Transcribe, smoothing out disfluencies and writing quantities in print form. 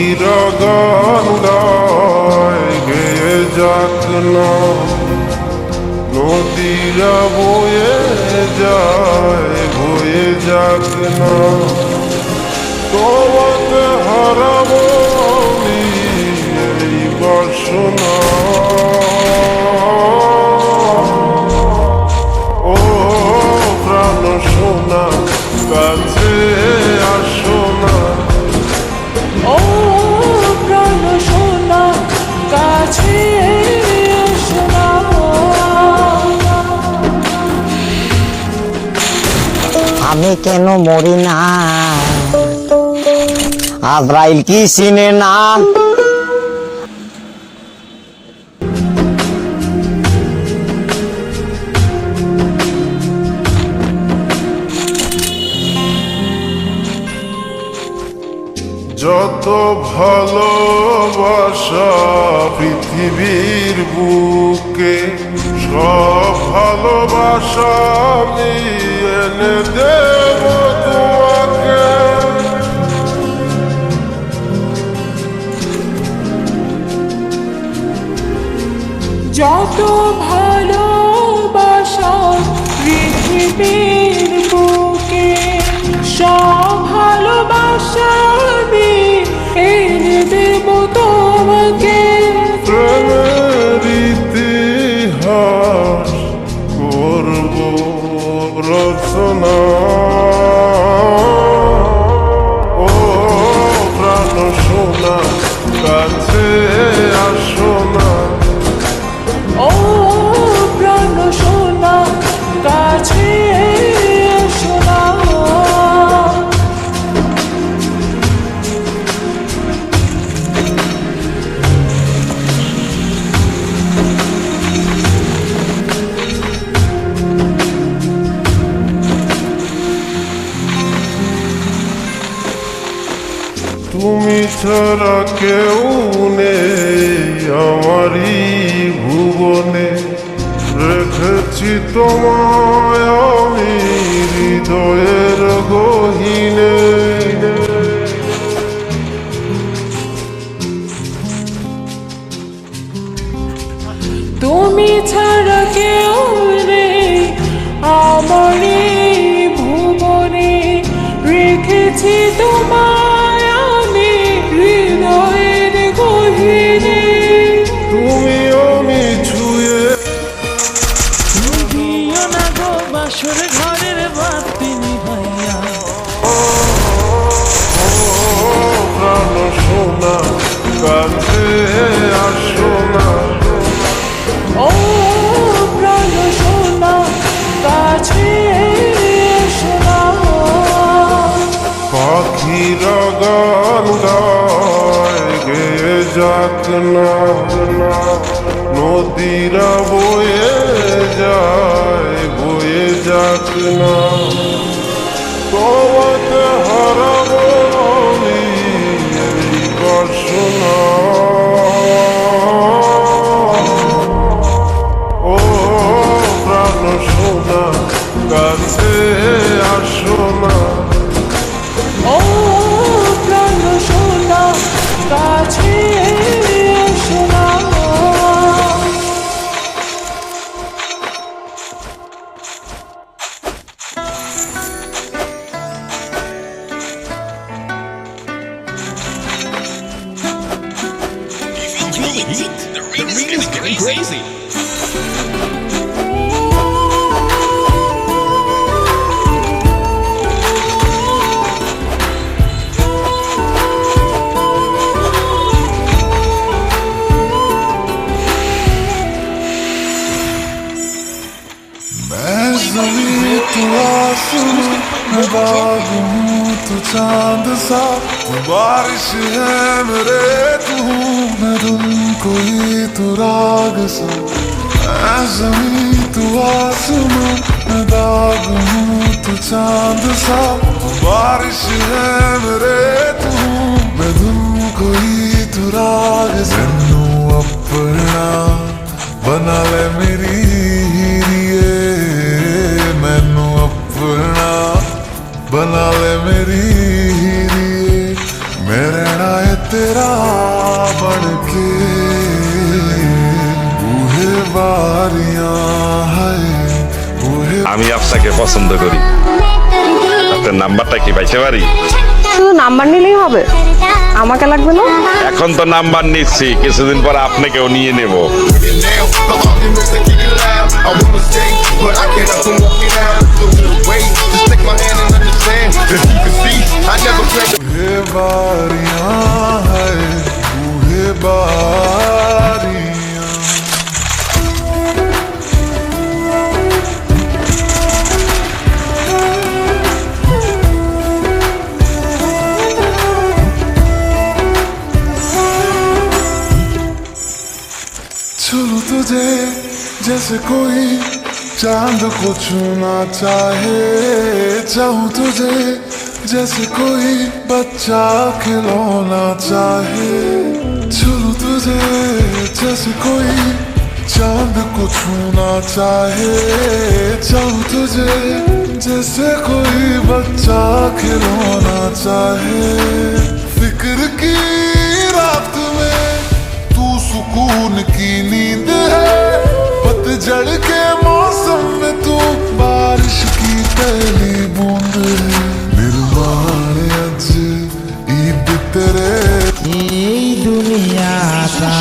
পাখিরা গান গায় গেয়ে যাক না, নদীরা বয়ে যায় বয়ে যাক না, তোমাকে হারাবো আমি এই বাসনা। ও প্রাণ সোনা কাছে আসো না, ও প্রাণ সোনা কাছে এসো না। আমি কেন মরি না, আজরাইল কি চিনে না? যত ভালোবাসা পৃথিবীর বুকে, সব ভালোবাসা আমি এনে দেব তোমাকে। যত ভালোবাসা পৃথিবীর বুকে, সব ভালোবাসা আমি এনে দেব তোমাকে। প্রেমের ইতিহাস করব রচনা। ও প্রাণ সোনা কাছে আসো না, ও প্রাণ সোনা কাছে এসো না। তুমি ছাড়া কেউ নেই আমারই ভুবনে, রেখেছি তোমায় আমি হৃদয়ের গহীনে। তুমি ছাড়া কেউ নেই আমার এই ভুবনে, রেখেছি তোমায় আমি হৃদয়ের গহীনে। তুমি আমি ছুঁয়ে দিও না গো বাসর ঘরের বাতি নিভাইয়া, প্রাণ সোনা কাছে আসো না, ও প্রাণ সোনা কাছে এসো না। পাখিরা গান গায় গেয়ে যাক না, নদীরা বয়ে যায় বয়ে যাক না, তোমাকে হারাবো আমি এই বাসনা। ও প্রাণ সোনা কাছে আসো না, ও প্রাণ সোনা কাছে এসো না। The arena is getting crazy. मैं ज़मीं तू आसमां, मैं बाग हूँ तू चांद सा, तू बारिश है मेरे तू, मैं धुन कोई तू राग सा। मैं ज़मीं तू आसमां, मैं बाग हूँ तू चांद सा, तू बारिश है मेरे तू, मैं धुन कोई तू राग सा। मैनू अपना बना ले मेरी हीरिए, मैनू अपना बना ले मेरी हीरिए, मैं रहना है तेरा बारियां है बूहे আমি আপনাকে পছন্দ করি আপনার নাম্বারটা কি পাইতে পারি শুধু নাম্বার নিলেই হবে, আমাকে লাগবে না? এখন তো নাম্বার নিচ্ছি, কিছুদিন পর আপনাকেও নিয়ে নেব। now. The arguments that keep it loud. I wanna stay, but I can't help from walking out. So wait, just take my hand and understand. If you can see, I never planned to. बूहे बारियां है बूहे बारियां छू तुझे जैसे कोई चांद को छूना चाहे, चाहूं तुझे जैसे कोई बच्चा खिलौना चाहे, छू तुझे जैसे कोई चांद को छूना चाहे, चाहूं तुझे जैसे कोई बच्चा खिलौना चाहे। फिक्र की रात में तू सुकून की नींद है, पतझड़ के मौसम में तू बारिश की पहली बूंद है। निर्वाण अज ईद तेरे এই দুনিয়াটা